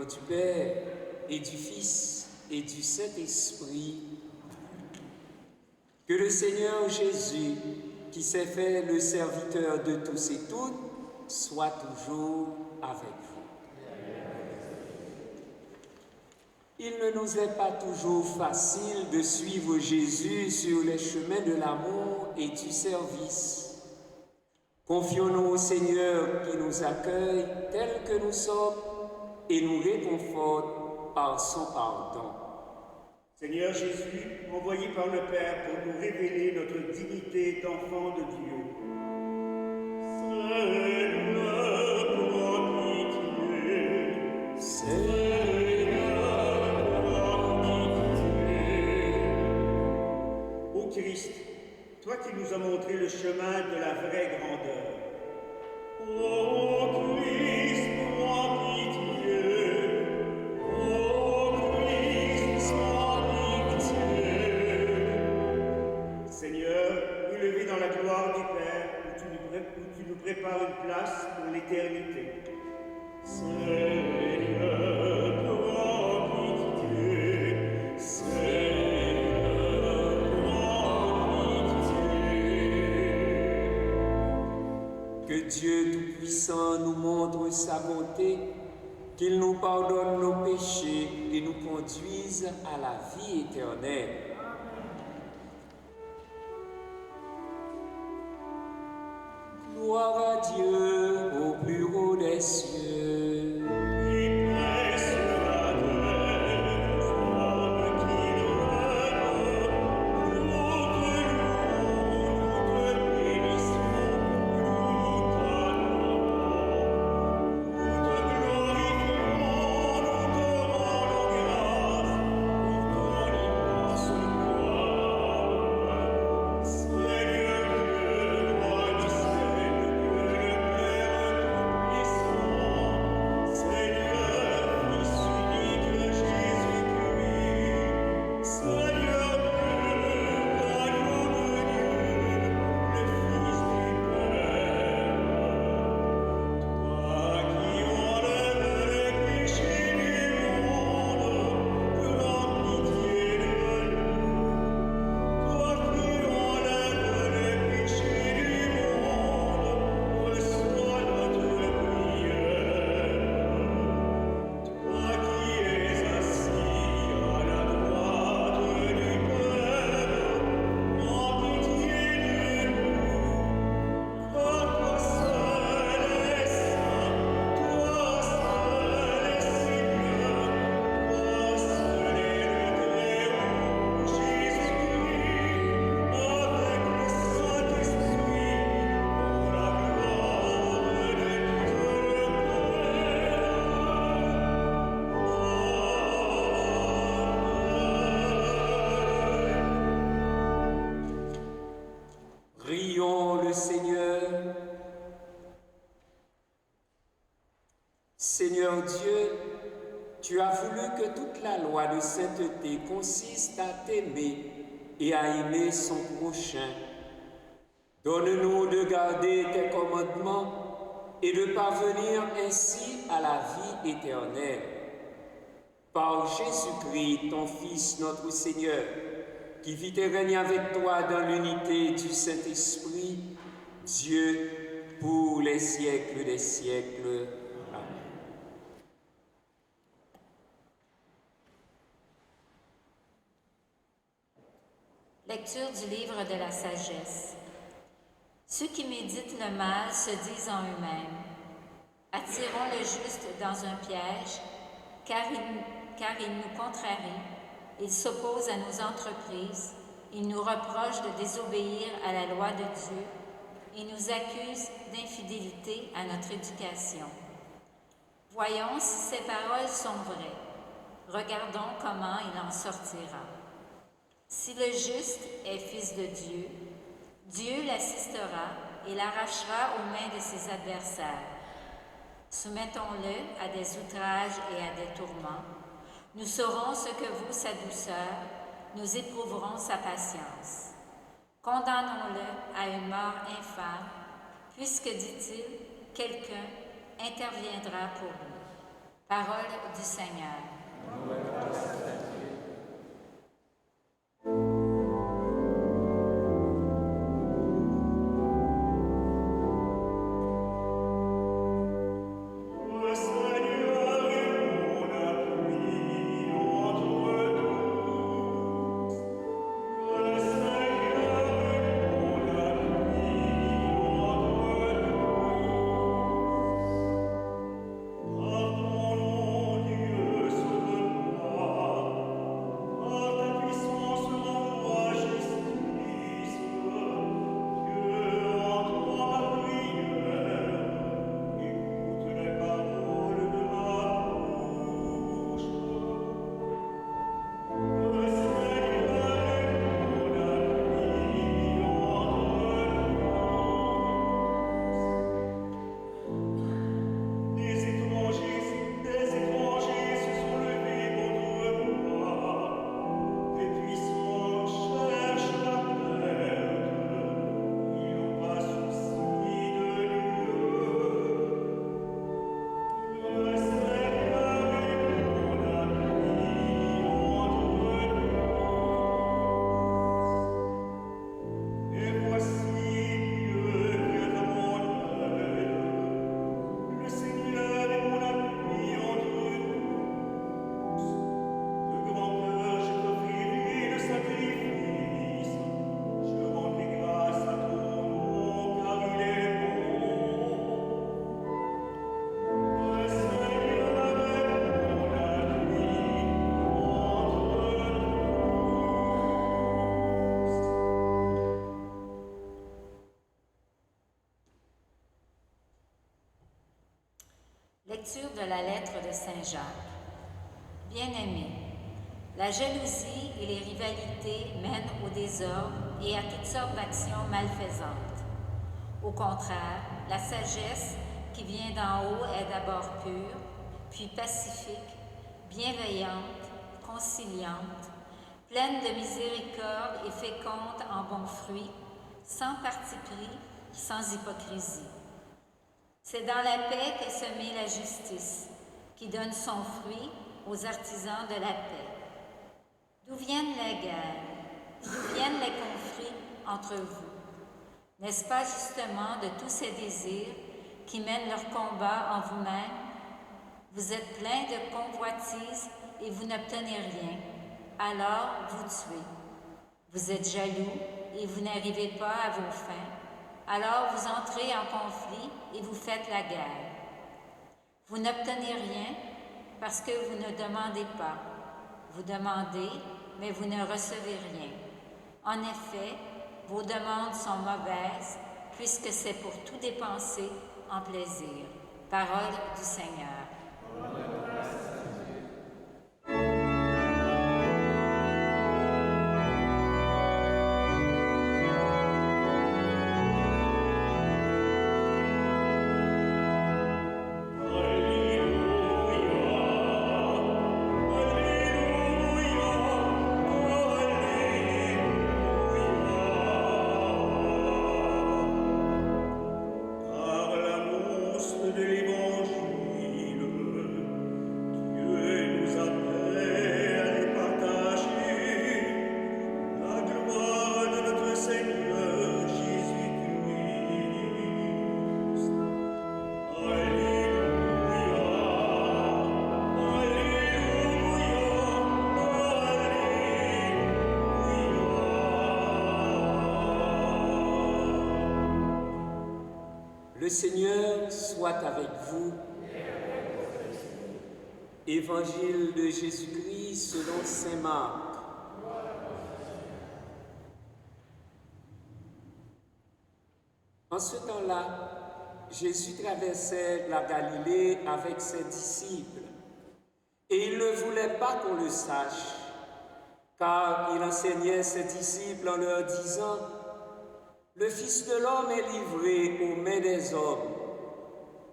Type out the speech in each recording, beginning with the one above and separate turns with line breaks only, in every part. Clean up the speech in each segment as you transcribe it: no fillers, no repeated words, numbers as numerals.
du Père et du Fils et du Saint-Esprit. Que le Seigneur Jésus, qui s'est fait le serviteur de tous et toutes, soit toujours avec vous. Il ne nous est pas toujours facile de suivre Jésus sur les chemins de l'amour et du service. Confions-nous au Seigneur qui nous accueille tels que nous sommes et nous réconforte par son pardon.
Seigneur Jésus, envoyé par le Père pour nous révéler notre dignité d'enfant de Dieu. Seigneur, prends pitié. Seigneur, prends pitié. Ô Christ, toi qui nous as montré le chemin de la vraie grandeur. Ô Christ, prends pitié. Dans la gloire du Père, où tu nous prépares une place pour l'éternité. Seigneur, prends pitié. Seigneur, prends pitié.
Que Dieu Tout-Puissant nous montre sa bonté, qu'il nous pardonne nos péchés et nous conduise à la vie éternelle. Gloire à Dieu au plus haut des cieux.
Et paix sur la terre, femme qui l'honneur, nous te bénissons, nous t'adorons, nous te glorifions, nous te rendons grâce pour ton immense gloire. Seigneur Dieu, roi du ciel,
Prions le Seigneur. Seigneur Dieu, tu as voulu que toute la loi de sainteté consiste à t'aimer et à aimer son prochain. Donne-nous de garder tes commandements et de parvenir ainsi à la vie éternelle. Par Jésus-Christ, ton Fils, notre Seigneur, qui vit et règne avec toi dans l'unité du Saint-Esprit, Dieu, pour les siècles des siècles. Amen.
Lecture du livre de la sagesse. Ceux qui méditent le mal se disent en eux-mêmes: attirons le juste dans un piège, car il nous contrarie, il s'oppose à nos entreprises, il nous reproche de désobéir à la loi de Dieu, il nous accuse d'infidélité à notre éducation. Voyons si ces paroles sont vraies. Regardons comment il en sortira. Si le juste est fils de Dieu, Dieu l'assistera et l'arrachera aux mains de ses adversaires. Soumettons-le à des outrages et à des tourments. Nous saurons ce que vaut sa douceur, nous éprouverons sa patience. Condamnons-le à une mort infâme, puisque, dit-il, quelqu'un interviendra pour lui. Parole du Seigneur. Lecture de la lettre de Saint Jacques. Bien-aimés, la jalousie et les rivalités mènent au désordre et à toutes sortes d'actions malfaisantes. Au contraire, la sagesse qui vient d'en haut est d'abord pure, puis pacifique, bienveillante, conciliante, pleine de miséricorde et féconde en bons fruits, sans parti pris, sans hypocrisie. C'est dans la paix qu'est semée la justice, qui donne son fruit aux artisans de la paix. D'où viennent les guerres? D'où viennent les conflits entre vous? N'est-ce pas justement de tous ces désirs qui mènent leur combat en vous-même? Vous êtes plein de convoitises et vous n'obtenez rien, alors vous tuez. Vous êtes jaloux et vous n'arrivez pas à vos fins, alors vous entrez en conflit et vous faites la guerre. Vous n'obtenez rien parce que vous ne demandez pas. Vous demandez, mais vous ne recevez rien. En effet, vos demandes sont mauvaises, puisque c'est pour tout dépenser en plaisir. Parole du Seigneur.
Le Seigneur soit avec vous. Évangile de Jésus-Christ selon saint Marc. En ce temps-là, Jésus traversait la Galilée avec ses disciples, et il ne voulait pas qu'on le sache, car il enseignait ses disciples en leur disant: le Fils de l'homme est livré aux mains des hommes.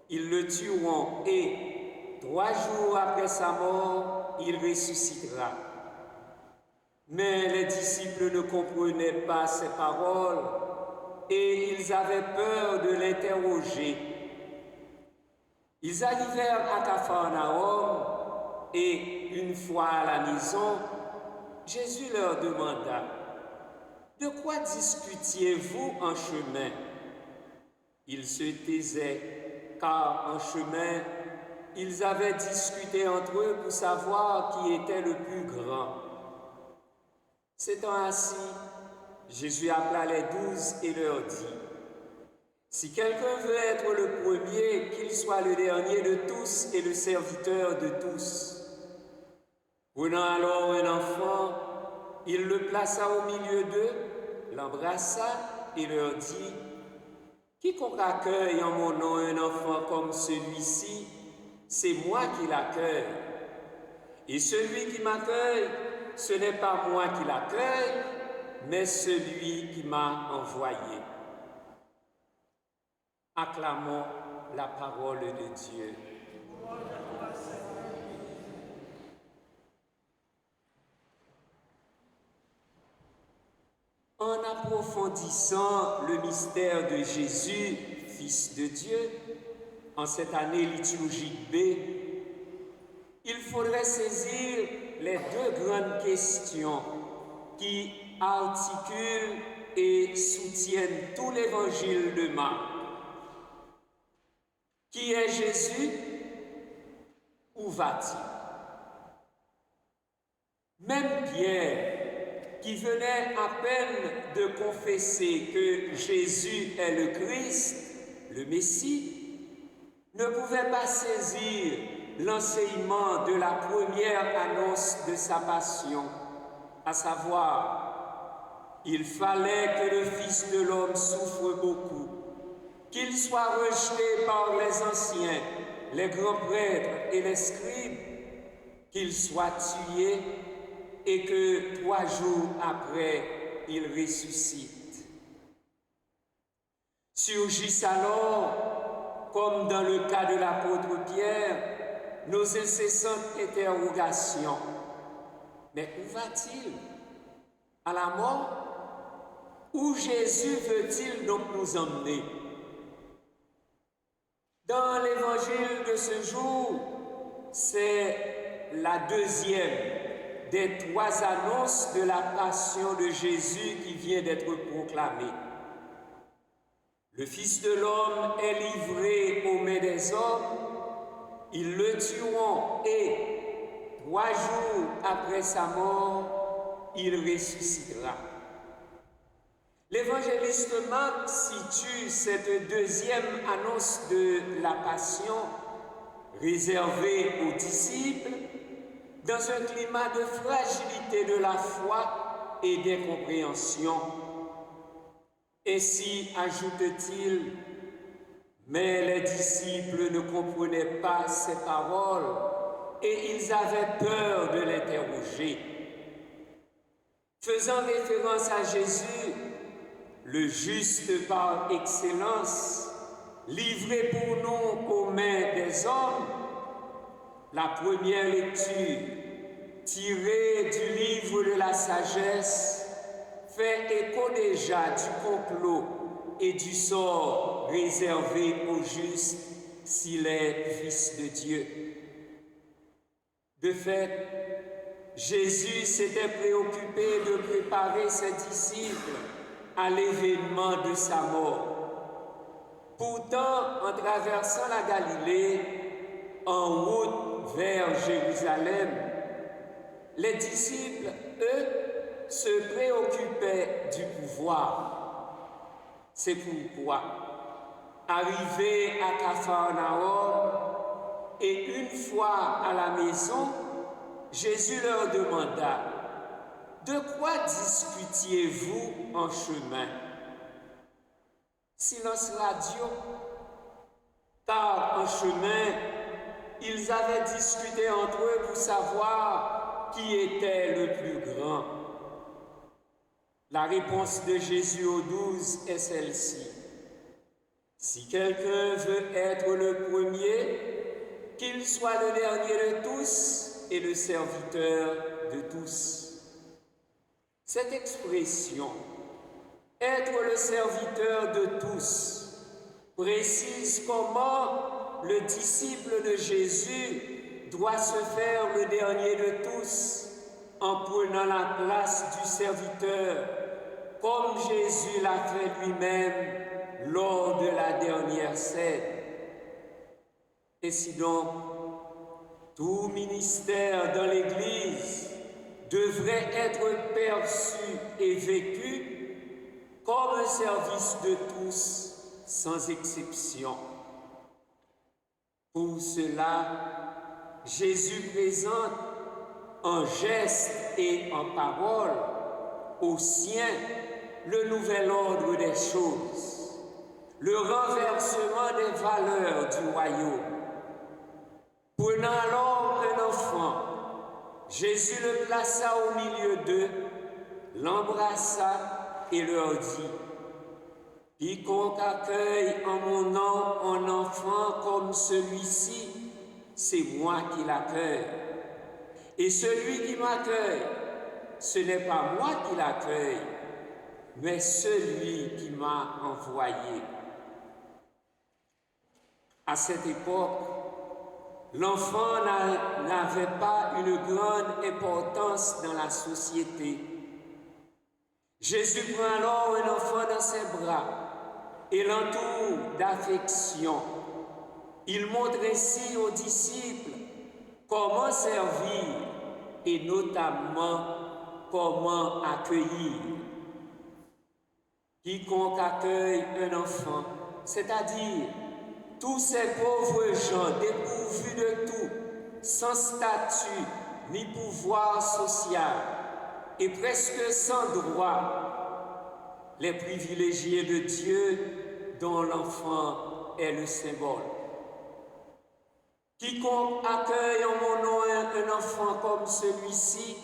Ils le tueront et, 3 jours après sa mort, il ressuscitera. Mais les disciples ne comprenaient pas ces paroles et ils avaient peur de l'interroger. Ils arrivèrent à Capharnaüm et, une fois à la maison, Jésus leur demanda: « De quoi discutiez-vous en chemin ?» Ils se taisaient, car en chemin, ils avaient discuté entre eux pour savoir qui était le plus grand. S'étant assis, Jésus appela les 12 et leur dit: « Si quelqu'un veut être le premier, qu'il soit le dernier de tous et le serviteur de tous. » Prenant alors un enfant, il le plaça au milieu d'eux, l'embrassa et leur dit: « Quiconque accueille en mon nom un enfant comme celui-ci, c'est moi qui l'accueille. Et celui qui m'accueille, ce n'est pas moi qui l'accueille, mais celui qui m'a envoyé. » Acclamons la parole de Dieu. En approfondissant le mystère de Jésus, Fils de Dieu, en cette année liturgique B, il faudrait saisir les deux grandes questions qui articulent et soutiennent tout l'évangile de Marc. Qui est Jésus? Où va-t-il? Même Pierre, qui venait à peine de confesser que Jésus est le Christ, le Messie, ne pouvait pas saisir l'enseignement de la première annonce de sa passion, à savoir: il fallait que le Fils de l'homme souffre beaucoup, qu'il soit rejeté par les anciens, les grands prêtres et les scribes, qu'il soit tué et que 3 jours après, il ressuscite. Surgissent alors, comme dans le cas de l'apôtre Pierre, nos incessantes interrogations. Mais où va-t-il? À la mort? Où Jésus veut-il donc nous emmener? Dans l'évangile de ce jour, c'est la deuxième des 3 annonces de la passion de Jésus qui vient d'être proclamée. Le Fils de l'homme est livré aux mains des hommes, ils le tueront et 3 jours après sa mort, il ressuscitera. L'évangéliste Marc situe cette deuxième annonce de la passion réservée aux disciples dans un climat de fragilité de la foi et d'incompréhension. Ainsi, ajoute-t-il, mais les disciples ne comprenaient pas ces paroles et ils avaient peur de l'interroger. Faisant référence à Jésus, le juste par excellence, livré pour nous aux mains des hommes, la première lecture, tirée du livre de la sagesse, fait écho déjà du complot et du sort réservé aux justes s'il est Fils de Dieu. De fait, Jésus s'était préoccupé de préparer ses disciples à l'événement de sa mort. Pourtant, en traversant la Galilée, en route vers Jérusalem, les disciples, eux, se préoccupaient du pouvoir. C'est pourquoi, arrivés à Capharnaüm et une fois à la maison, Jésus leur demanda: « De quoi discutiez-vous en chemin ?» Silence radio, car en chemin, ils avaient discuté entre eux pour savoir qui était le plus grand. La réponse de Jésus aux 12 est celle-ci: si quelqu'un veut être le premier, qu'il soit le dernier de tous et le serviteur de tous. Cette expression, être le serviteur de tous, précise comment le disciple de Jésus doit se faire le dernier de tous en prenant la place du serviteur, comme Jésus l'a fait lui-même lors de la dernière scène. Ainsi donc, tout ministère dans l'Église devrait être perçu et vécu comme un service de tous, sans exception. Pour cela, Jésus présente en gestes et en paroles aux siens le nouvel ordre des choses, le renversement des valeurs du royaume. Prenant alors un enfant, Jésus le plaça au milieu d'eux, l'embrassa et leur dit: « Quiconque accueille en mon nom un enfant comme celui-ci, c'est moi qui l'accueille. Et celui qui m'accueille, ce n'est pas moi qui l'accueille, mais celui qui m'a envoyé. » À cette époque, l'enfant n'avait pas une grande importance dans la société. Jésus prend alors un enfant dans ses bras et l'entoure d'affection. Il montre ainsi aux disciples comment servir et notamment comment accueillir. Quiconque accueille un enfant, c'est-à-dire tous ces pauvres gens dépourvus de tout, sans statut ni pouvoir social et presque sans droit, les privilégiés de Dieu dont l'enfant est le symbole. Quiconque accueille en mon nom un enfant comme celui-ci,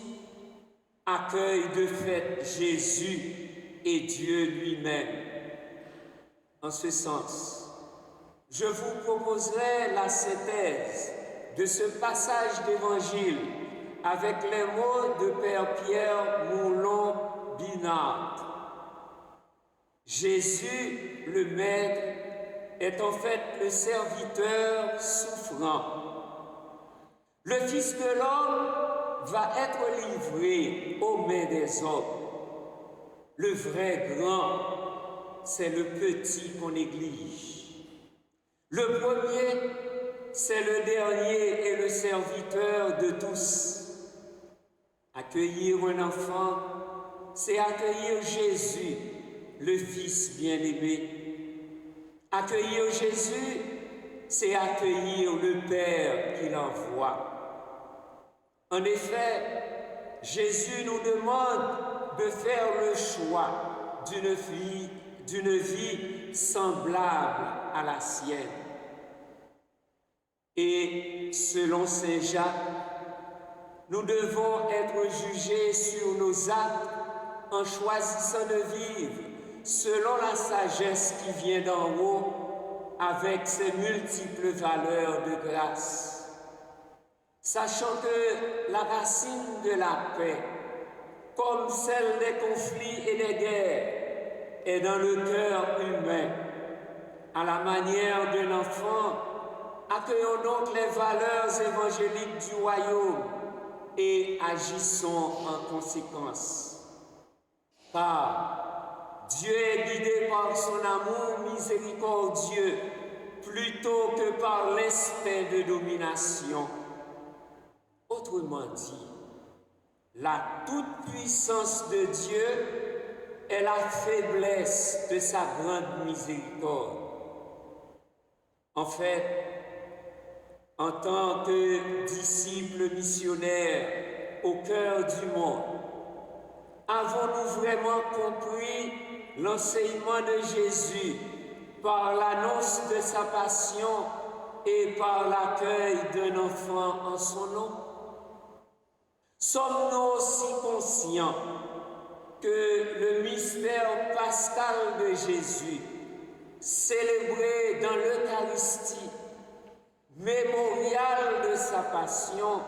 accueille de fait Jésus et Dieu lui-même. En ce sens, je vous proposerai la synthèse de ce passage d'évangile avec les mots de Père Pierre Moulon-Binard. Jésus, le Maître, est en fait le serviteur souffrant. Le Fils de l'homme va être livré aux mains des hommes. Le vrai grand, c'est le petit qu'on néglige. Le premier, c'est le dernier et le serviteur de tous. Accueillir un enfant, c'est accueillir Jésus, le Fils bien-aimé. Accueillir Jésus, c'est accueillir le Père qui l'envoie. En effet, Jésus nous demande de faire le choix d'une vie semblable à la sienne. Et selon Saint Jacques, nous devons être jugés sur nos actes en choisissant de vivre selon la sagesse qui vient d'en haut avec ses multiples valeurs de grâce. Sachant que la racine de la paix, comme celle des conflits et des guerres, est dans le cœur humain. À la manière d'un enfant, accueillons donc les valeurs évangéliques du royaume et agissons en conséquence. Car Dieu est guidé par son amour miséricordieux plutôt que par l'instinct de domination. Autrement dit, la toute-puissance de Dieu est la faiblesse de sa grande miséricorde. En fait, en tant que disciples missionnaires au cœur du monde, avons-nous vraiment compris l'enseignement de Jésus par l'annonce de sa passion et par l'accueil d'un enfant en son nom? Sommes-nous aussi conscients que le mystère pascal de Jésus, célébré dans l'Eucharistie, mémorial de sa passion,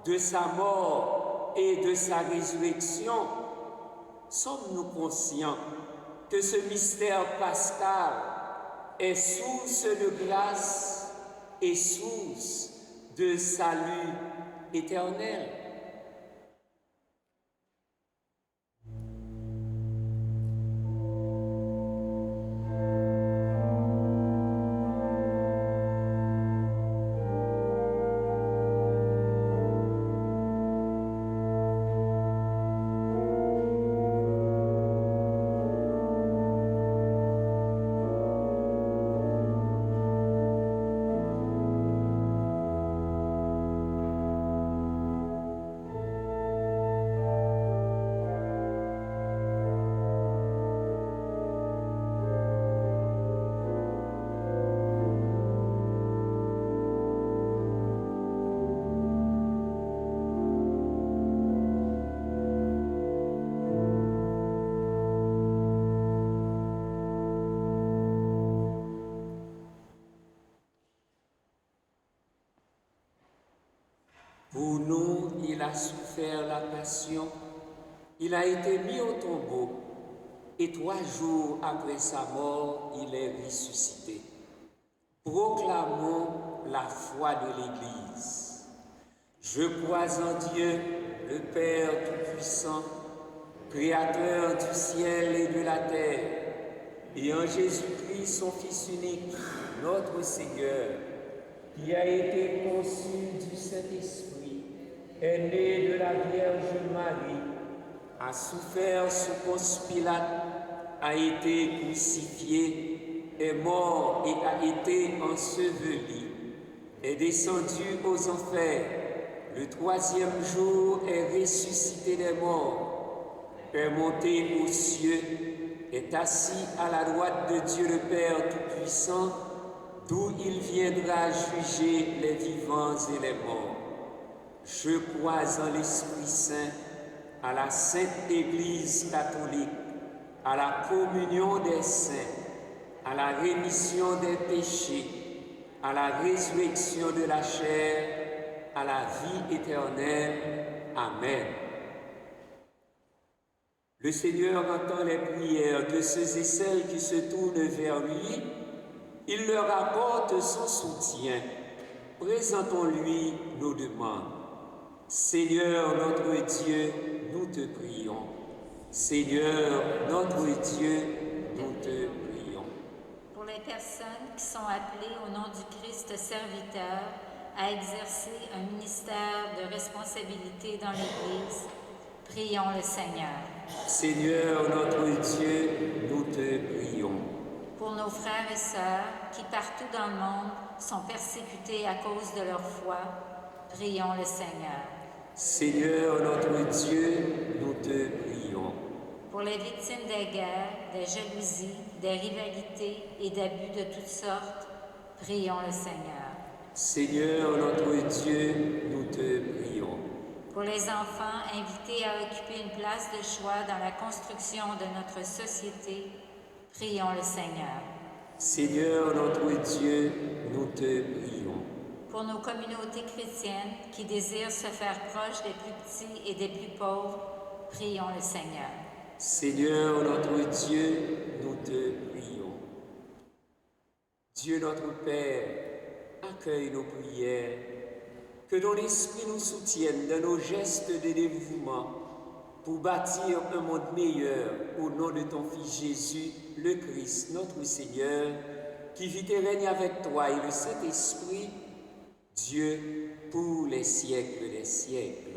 de sa mort et de sa résurrection, sommes-nous conscients que ce mystère pascal est source de grâce et source de salut éternel. Pour nous, il a souffert la passion, il a été mis au tombeau, et 3 jours après sa mort, il est ressuscité. Proclamons la foi de l'Église. Je crois en Dieu, le Père Tout-Puissant, Créateur du ciel et de la terre, et en Jésus-Christ, son Fils unique, notre Seigneur, qui a été conçu du Saint-Esprit, est né de la Vierge Marie, a souffert sous Ponce Pilate, a été crucifié, est mort et a été enseveli, est descendu aux enfers, le 3e jour est ressuscité des morts, est monté aux cieux, est assis à la droite de Dieu le Père Tout-Puissant, d'où il viendra juger les vivants et les morts. Je crois en l'Esprit Saint, à la Sainte Église catholique, à la communion des saints, à la rémission des péchés, à la résurrection de la chair, à la vie éternelle. Amen. Le Seigneur entend les prières de ceux et celles qui se tournent vers lui. Il leur apporte son soutien. Présentons-lui nos demandes. Seigneur notre Dieu, nous te prions. Seigneur notre Dieu, nous te prions.
Pour les personnes qui sont appelées au nom du Christ serviteur à exercer un ministère de responsabilité dans l'Église, prions le Seigneur.
Seigneur notre Dieu, nous te prions.
Pour nos frères et sœurs qui partout dans le monde sont persécutés à cause de leur foi, prions le Seigneur.
Seigneur notre Dieu, nous te prions.
Pour les victimes des guerres, des jalousies, des rivalités et d'abus de toutes sortes, prions le Seigneur.
Seigneur notre Dieu, nous te prions.
Pour les enfants invités à occuper une place de choix dans la construction de notre société, prions le Seigneur.
Seigneur notre Dieu, nous te prions.
Pour nos communautés chrétiennes qui désirent se faire proches des plus petits et des plus pauvres, prions le Seigneur.
Seigneur notre Dieu, nous te prions. Dieu notre Père, accueille nos prières, que ton esprit nous soutienne dans nos gestes de dévouement pour bâtir un monde meilleur au nom de ton Fils Jésus, le Christ, notre Seigneur, qui vit et règne avec toi et le Saint-Esprit, Dieu pour les siècles des siècles.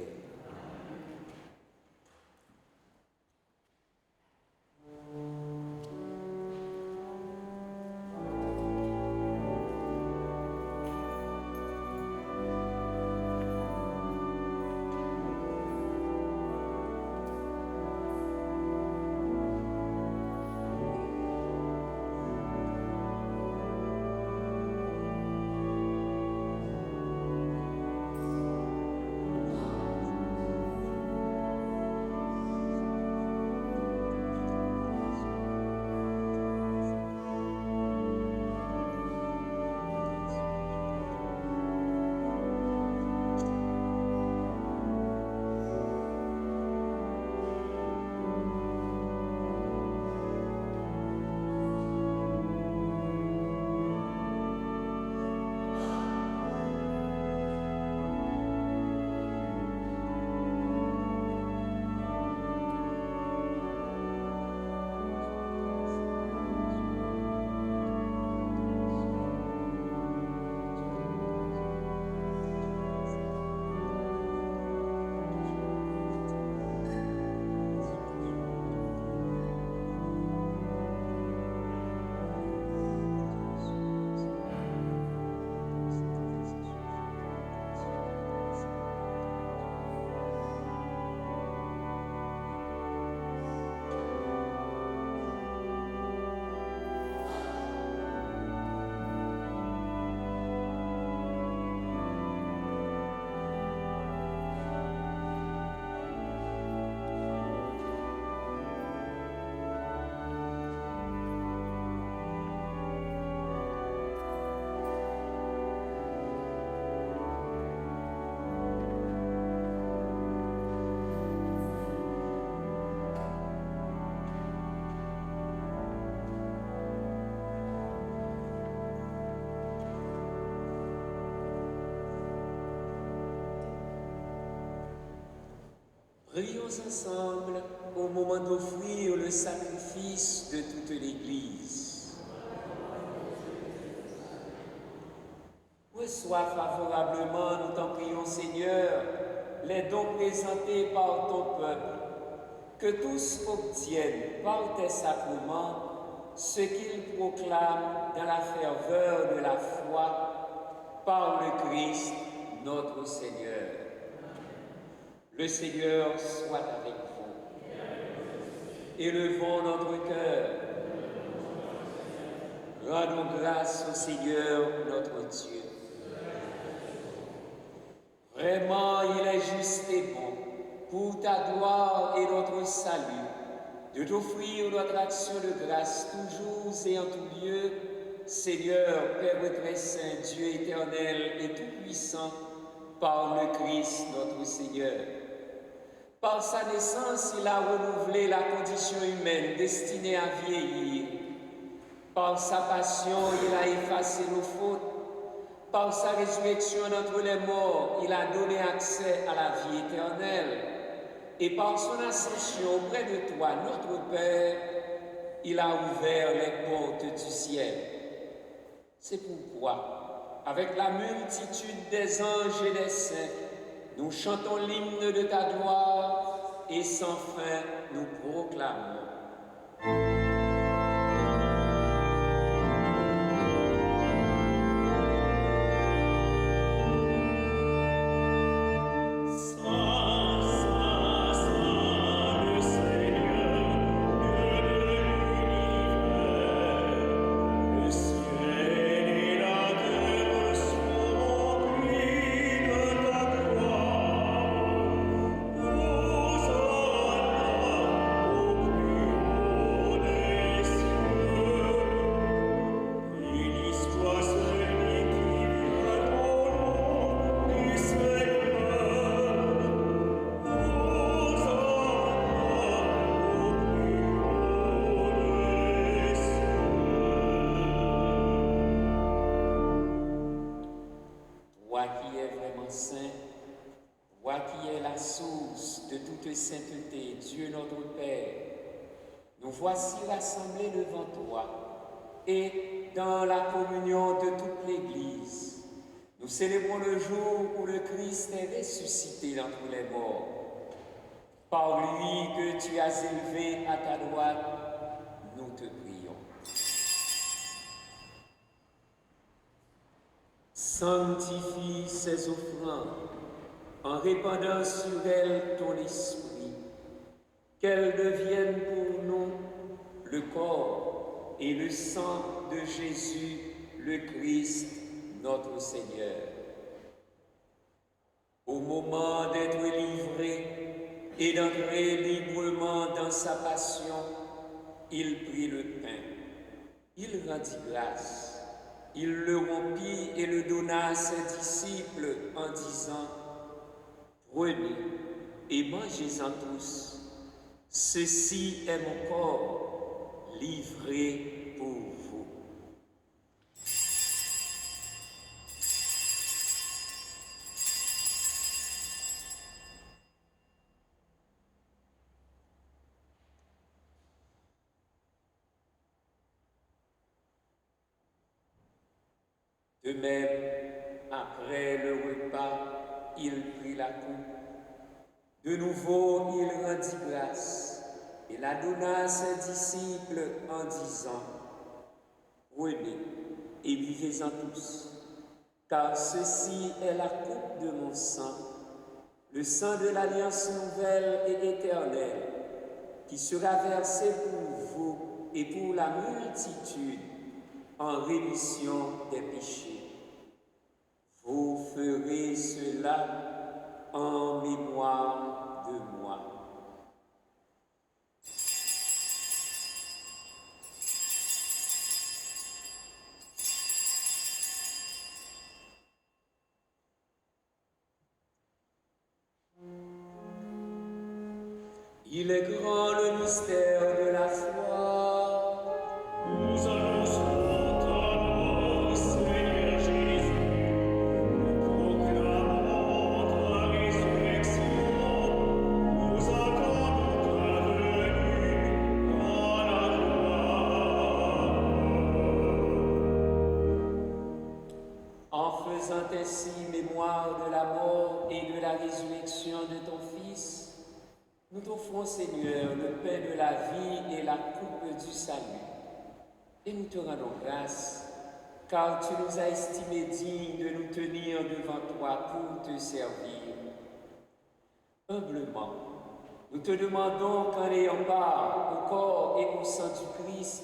Prions ensemble au moment d'offrir le sacrifice de toute l'Église. Reçois favorablement, nous t'en prions Seigneur, les dons présentés par ton peuple, que tous obtiennent par tes sacrements ce qu'ils proclament dans la ferveur de la foi par le Christ notre Seigneur. Le Seigneur soit avec vous. Élevons notre cœur. Rendons grâce au Seigneur notre Dieu. Vraiment, il est juste et bon, pour ta gloire et notre salut, de t'offrir notre action de grâce toujours et en tout lieu, Seigneur, Père très saint, Dieu éternel et tout-puissant, par le Christ notre Seigneur. Par sa naissance, il a renouvelé la condition humaine destinée à vieillir. Par sa passion, il a effacé nos fautes. Par sa résurrection d'entre les morts, il a donné accès à la vie éternelle. Et par son ascension auprès de toi, notre Père, il a ouvert les portes du ciel. C'est pourquoi, avec la multitude des anges et des saints, nous chantons l'hymne de ta gloire et sans fin nous proclamons. Sainteté, Dieu notre Père, nous voici rassemblés devant toi et dans la communion de toute l'Église, nous célébrons le jour où le Christ est ressuscité d'entre les morts. Par lui que tu as élevé à ta droite, nous te prions. Sanctifie ces offrandes en répandant sur elles ton esprit, qu'elles deviennent pour nous le corps et le sang de Jésus, le Christ, notre Seigneur. Au moment d'être livré et d'entrer librement dans sa passion, il prit le pain, il rendit grâce, il le rompit et le donna à ses disciples en disant: prenez et mangez-en tous. Ceci est mon corps livré pour vous. De même, après le repas, il prit la coupe. De nouveau, il rendit grâce et la donna à ses disciples en disant: prenez et buvez-en tous, car ceci est la coupe de mon sang, le sang de l'alliance nouvelle et éternelle, qui sera versé pour vous et pour la multitude en rémission des péchés. Vous ferez cela en mémoire de moi. Il est grand le mystère de la foi.
Nous annonçons ta mort, Seigneur Jésus. Nous proclamons ta résurrection. Nous
faisant ainsi mémoire de la mort et de la résurrection de ton Fils, nous t'offrons, Seigneur, le pain de la vie et la coupe du salut. Et nous te rendons grâce, car tu nous as estimés dignes de nous tenir devant toi pour te servir. Humblement, nous te demandons qu'en ayant part au corps et au sang du Christ,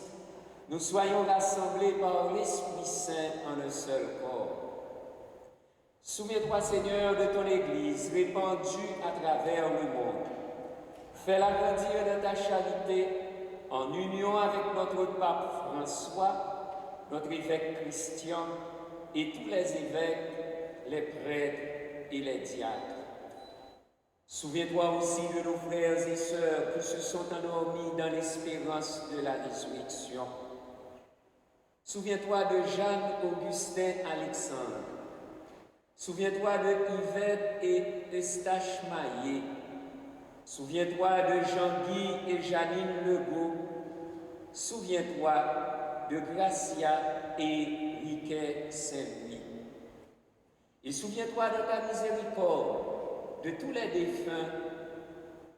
nous soyons rassemblés par l'Esprit Saint en un seul corps. Souviens-toi, Seigneur, de ton Église répandue à travers le monde. Fais-la grandir dans ta charité, en union avec notre pape François, notre évêque Christian et tous les évêques, les prêtres et les diacres. Souviens-toi aussi de nos frères et sœurs qui se sont endormis dans l'espérance de la résurrection. Souviens-toi de Jeanne-Augustin Alexandre. Souviens-toi de Yvette et Eustache Maillet. Souviens-toi de Jean-Guy et Janine Legault. Souviens-toi de Gracia et Riquet Saint-Louis. Et souviens-toi de ta miséricorde, de tous les défunts,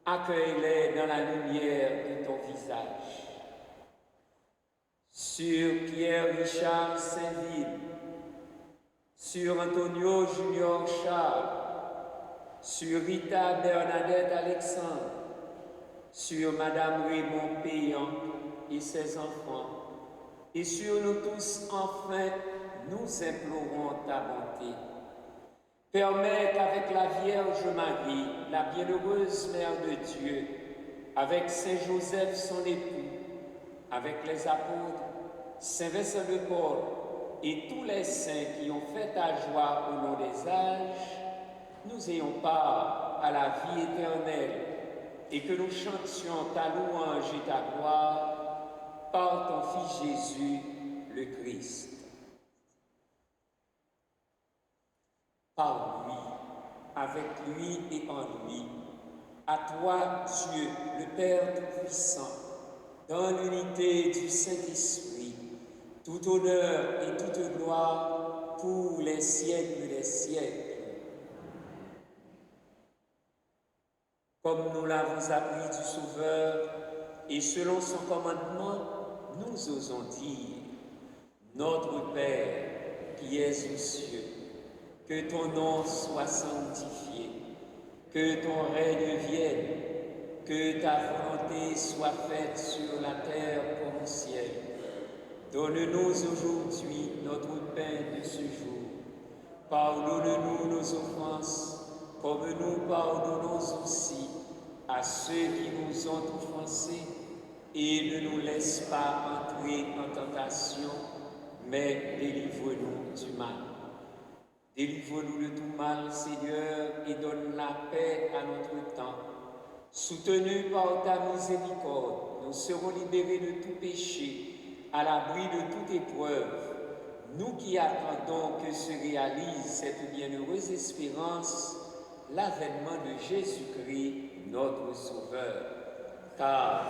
accueille-les dans la lumière de ton visage. Sur Pierre-Richard Saint-Ville, sur Antonio Junior Charles, sur Rita Bernadette Alexandre, sur Madame Raymond Payan et ses enfants, et sur nous tous, enfin, nous implorons ta bonté. Permets qu'avec la Vierge Marie, la bienheureuse Mère de Dieu, avec Saint Joseph son époux, avec les apôtres, Saint Vincent de Paul et tous les saints qui ont fait ta joie au long des âges, nous ayons part à la vie éternelle et que nous chantions ta louange et ta gloire par ton Fils Jésus, le Christ. Par lui, avec lui et en lui, à toi, Dieu, le Père Tout-Puissant, dans l'unité du Saint-Esprit, tout honneur et toute gloire pour les siècles des siècles. Comme nous l'avons appris du Sauveur, et selon son commandement, nous osons dire, Notre Père qui es aux cieux, que ton nom soit sanctifié, que ton règne vienne, que ta volonté soit faite sur la terre comme au ciel. Donne-nous aujourd'hui notre pain de ce jour. Pardonne-nous nos offenses, comme nous pardonnons aussi à ceux qui nous ont offensés, et ne nous laisse pas entrer en tentation, mais délivre-nous du mal. Délivre-nous de tout mal, Seigneur, et donne la paix à notre temps. Soutenus par ta miséricorde, nous serons libérés de tout péché, à l'abri de toute épreuve. Nous qui attendons que se réalise cette bienheureuse espérance, l'avènement de Jésus-Christ, notre Sauveur. Car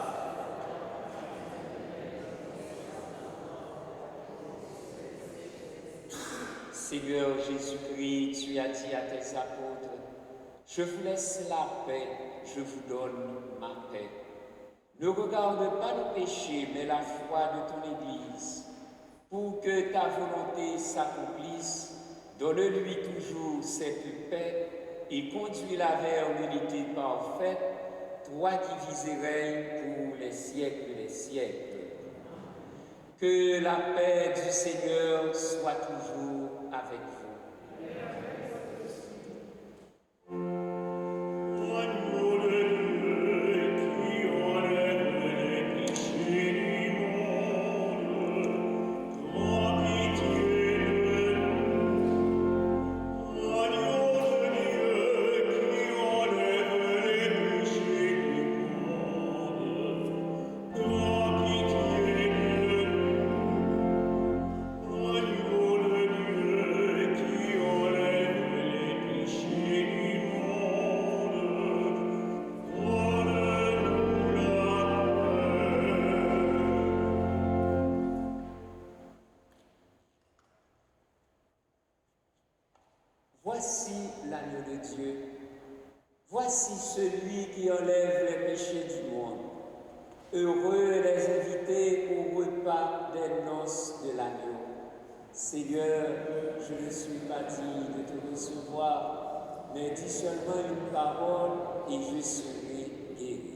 Seigneur Jésus-Christ, tu as dit à tes apôtres, « Je vous laisse la paix, je vous donne ma paix. » Ne regarde pas nos péchés, mais la foi de ton Église. Pour que ta volonté s'accomplisse, donne-lui toujours cette paix et conduis-la vers l'unité parfaite, toi qui vis et règnes pour les siècles des siècles. Que la paix du Seigneur soit toujours avec vous.
Qui enlève
l'agneau de Dieu. Voici celui qui enlève les péchés du monde. Heureux les invités au repas des noces de l'agneau. Seigneur, je ne suis pas digne de te recevoir, mais dis seulement une parole et je serai guéri.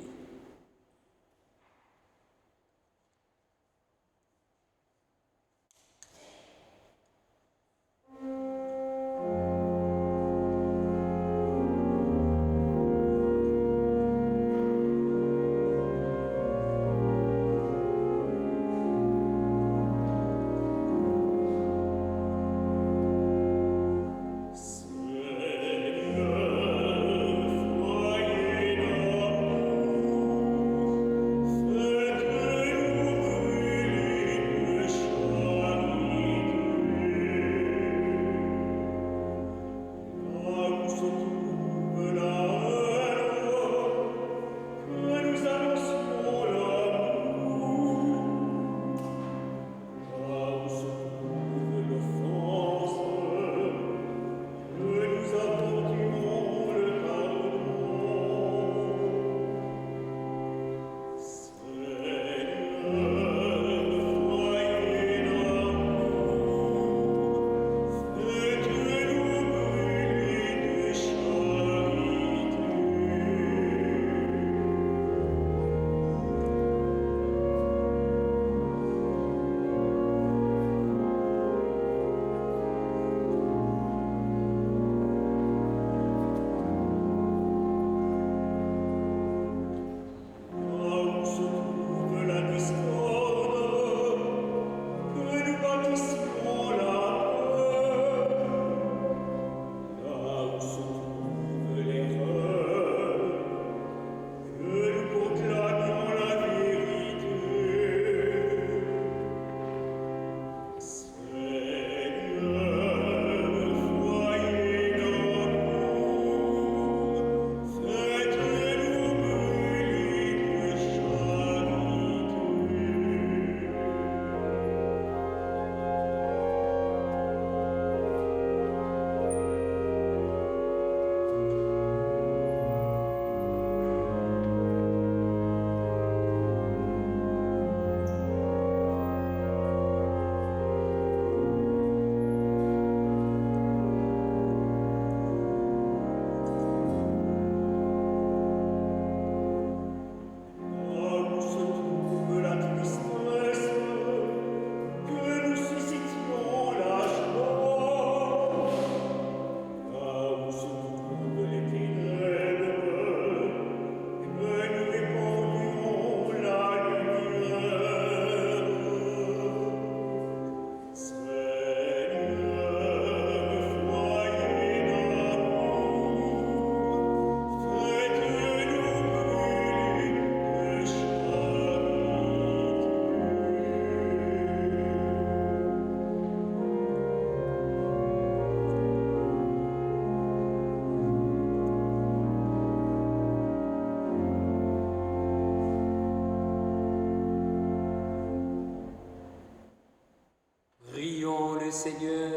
Seigneur.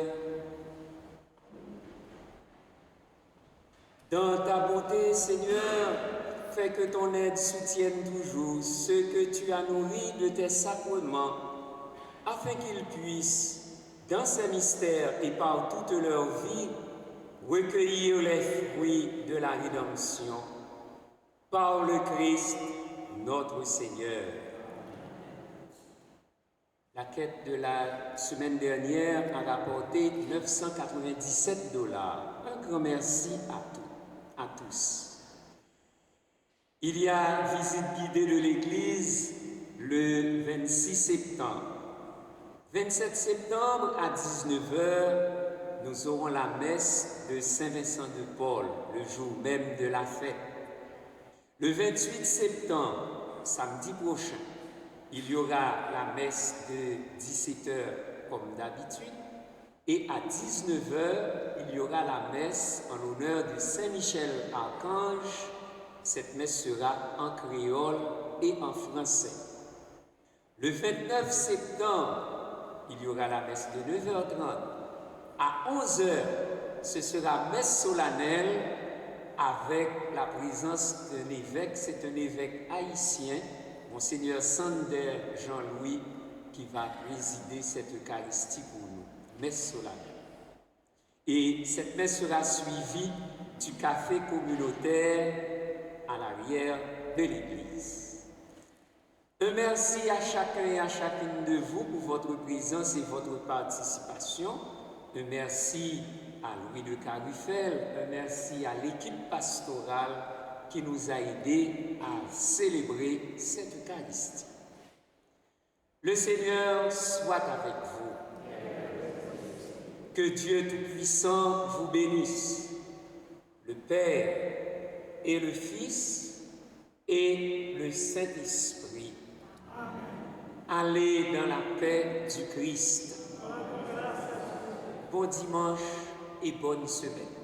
Dans ta bonté, Seigneur, fais que ton aide soutienne toujours ceux que tu as nourris de tes sacrements, afin qu'ils puissent, dans ces mystères et par toute leur vie, recueillir les fruits de la rédemption. Par le Christ, notre Seigneur. La quête de la semaine dernière a rapporté $997. Un grand merci à tous. Il y a visite guidée de l'Église le 26 septembre. 27 septembre à 19h, nous aurons la messe de Saint-Vincent de Paul, le jour même de la fête. Le 28 septembre, samedi prochain, il y aura la messe de 17h comme d'habitude et à 19h, il y aura la messe en l'honneur de Saint-Michel Archange. Cette messe sera en créole et en français. Le 29 septembre, il y aura la messe de 9h30. À 11h, ce sera messe solennelle avec la présence d'un évêque. C'est un évêque haïtien, Monseigneur Sander Jean-Louis, qui va présider cette Eucharistie pour nous. Messe solennelle. Et cette messe sera suivie du café communautaire à l'arrière de l'église. Un merci à chacun et à chacune de vous pour votre présence et votre participation. Un merci à Louis de Carufel, un merci à l'équipe pastorale qui nous a aidés à célébrer cette Eucharistie. Le Seigneur soit avec vous. Que Dieu Tout-Puissant vous bénisse, le Père et le Fils et le Saint-Esprit. Allez dans la paix du Christ. Bon dimanche et bonne semaine.